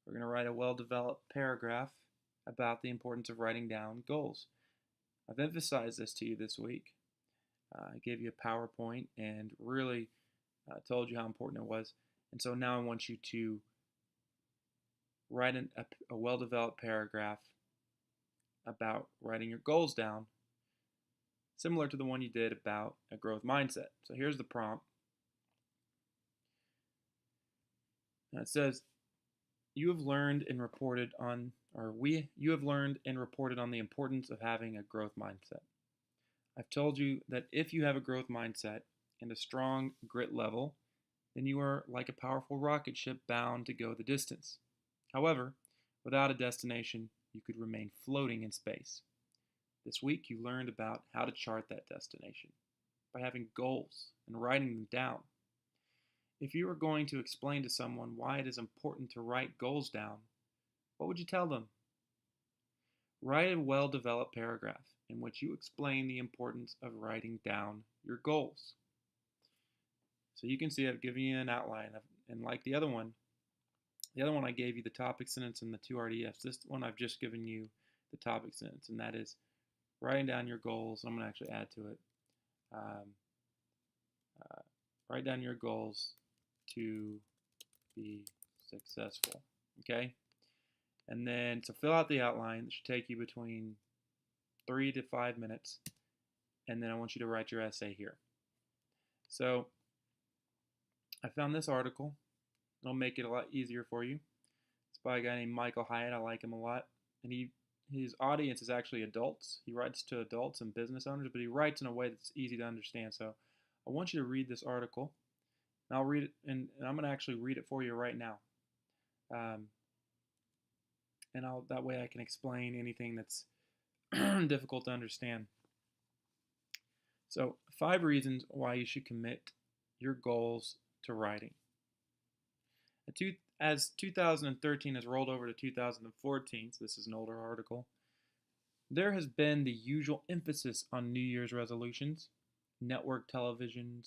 We're going to write a well-developed paragraph about the importance of writing down goals. I've emphasized this to you this week. I gave you a PowerPoint and really told you how important it was. And so now I want you to write a well-developed paragraph about writing your goals down, similar to the one you did about a growth mindset. So here's the prompt. And it says, you have learned and reported on the importance of having a growth mindset. I've told you that if you have a growth mindset and a strong grit level, then you are like a powerful rocket ship bound to go the distance. However, without a destination, you could remain floating in space. This week you learned about how to chart that destination by having goals and writing them down. If you were going to explain to someone why it is important to write goals down, what would you tell them? Write a well-developed paragraph in which you explain the importance of writing down your goals. So you can see I've given you an outline, and like the other one I gave you the topic sentence and the two RDFs. This one I've just given you the topic sentence, and that is writing down your goals. I'm going to actually add to it. Write down your goals to be successful. Okay? And then to fill out the outline, it should take you between 3 to 5 minutes. And then I want you to write your essay here. So I found this article. It'll make it a lot easier for you. It's by a guy named Michael Hyatt. I like him a lot. And his audience is actually adults. He writes to adults and business owners, but he writes in a way that's easy to understand. So I want you to read this article. And I'll read it, and I'm going to actually read it for you right now. And that way I can explain anything that's difficult to understand. So 5 reasons why you should commit your goals to writing. As 2013 has rolled over to 2014, so this is an older article, there has been the usual emphasis on New Year's resolutions. Network television,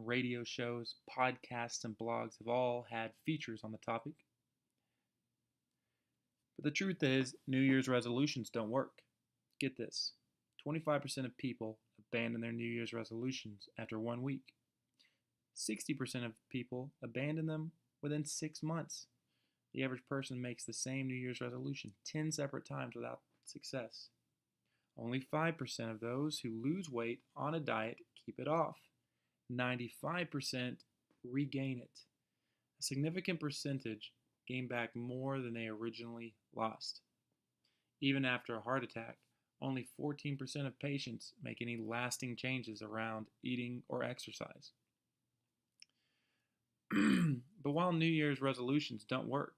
radio shows, podcasts, and blogs have all had features on the topic. But the truth is, New Year's resolutions don't work. Get this, 25% of people abandon their New Year's resolutions after 1 week. 60% of people abandon them within 6 months. The average person makes the same New Year's resolution 10 separate times without success. Only 5% of those who lose weight on a diet keep it off. 95% regain it. A significant percentage gain back more than they originally lost. Even after a heart attack, only 14% of patients make any lasting changes around eating or exercise. But while New Year's resolutions don't work,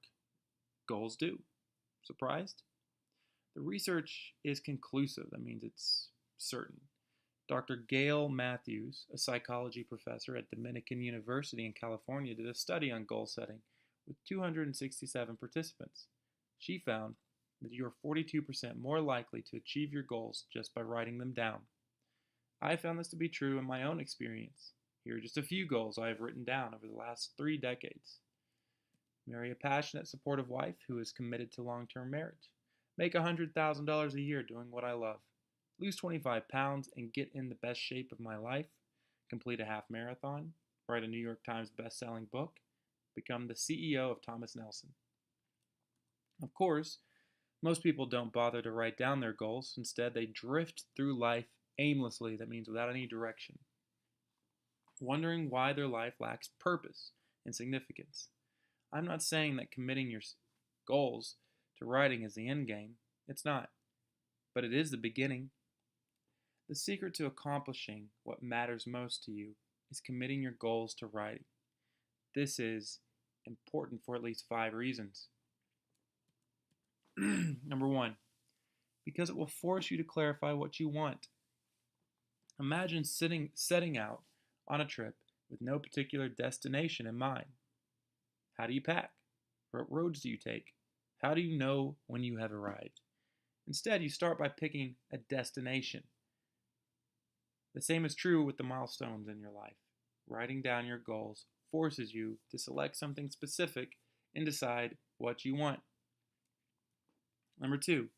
goals do. Surprised? The research is conclusive. That means it's certain. Dr. Gail Matthews, a psychology professor at Dominican University in California, did a study on goal setting with 267 participants. She found that you are 42% more likely to achieve your goals just by writing them down. I found this to be true in my own experience. Here are just a few goals I have written down over the last 3 decades. Marry a passionate, supportive wife who is committed to long-term marriage. Make $100,000 a year doing what I love. Lose 25 pounds and get in the best shape of my life. Complete a half marathon. Write a New York Times best-selling book. Become the CEO of Thomas Nelson. Of course, most people don't bother to write down their goals. Instead, they drift through life aimlessly. That means without any direction, wondering why their life lacks purpose and significance. I'm not saying that committing your goals to writing is the end game. It's not. But it is the beginning. The secret to accomplishing what matters most to you is committing your goals to writing. This is important for at least 5 reasons. Number 1, because it will force you to clarify what you want. Imagine setting out on a trip with no particular destination in mind. How do you pack? What roads do you take? How do you know when you have arrived? Instead, you start by picking a destination. The same is true with the milestones in your life. Writing down your goals forces you to select something specific and decide what you want. Number two,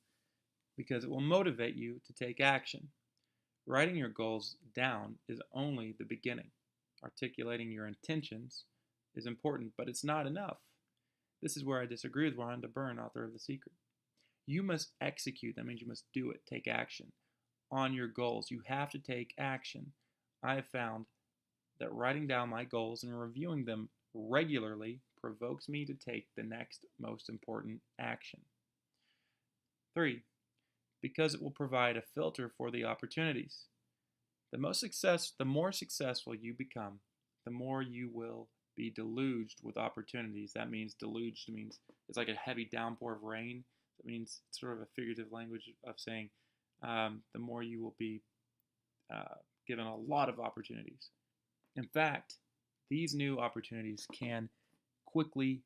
because it will motivate you to take action. Writing your goals down is only the beginning. Articulating your intentions is important, but it's not enough. This is where I disagree with Rhonda Byrne, author of The Secret. You must execute. That means you must do it, take action on your goals. You have to take action. I have found that writing down my goals and reviewing them regularly provokes me to take the next most important action. 3. Because it will provide a filter for the opportunities. The more successful you become, the more you will be deluged with opportunities. That means deluged means it's like a heavy downpour of rain. It means it's sort of a figurative language of saying the more you will be given a lot of opportunities. In fact, these new opportunities can quickly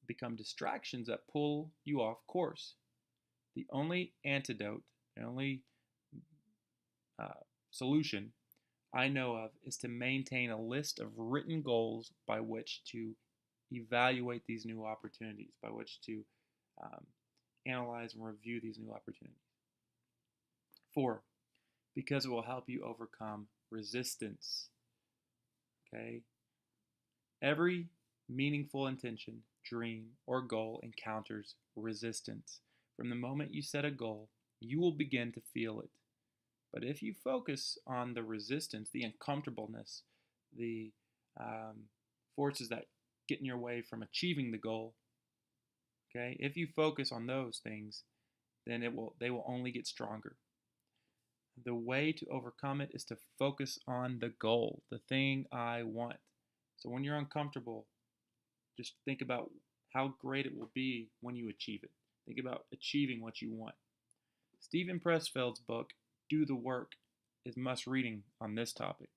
become distractions that pull you off course. The only antidote, the only solution I know of is to maintain a list of written goals by which to evaluate these new opportunities, by which to analyze and review these new opportunities. 4, because it will help you overcome resistance. Okay? Every meaningful intention, dream, or goal encounters resistance. From the moment you set a goal, you will begin to feel it. But if you focus on the resistance, the uncomfortableness, the forces that get in your way from achieving the goal, okay, if you focus on those things, then they will only get stronger. The way to overcome it is to focus on the goal, the thing I want. So when you're uncomfortable, just think about how great it will be when you achieve it. Think about achieving what you want. Steven Pressfield's book, Do the Work, is must reading on this topic.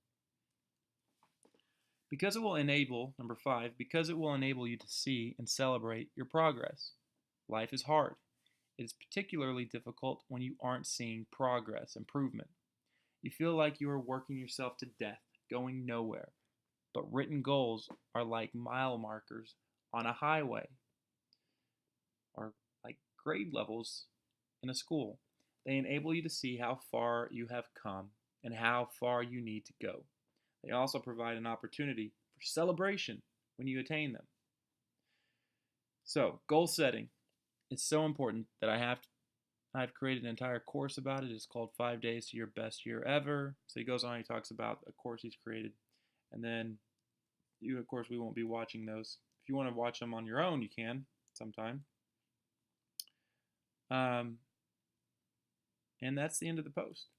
Because it will enable, number 5, because it will enable you to see and celebrate your progress. Life is hard. It is particularly difficult when you aren't seeing progress, improvement. You feel like you are working yourself to death, going nowhere. But written goals are like mile markers on a highway, or like grade levels in a school. They enable you to see how far you have come and how far you need to go. They also provide an opportunity for celebration when you attain them. So, goal setting is so important that I've created an entire course about it. It's called 5 Days to Your Best Year Ever. So he goes on, he talks about a course he's created. And then, of course, we won't be watching those. If you want to watch them on your own, you can sometime. And that's the end of the post.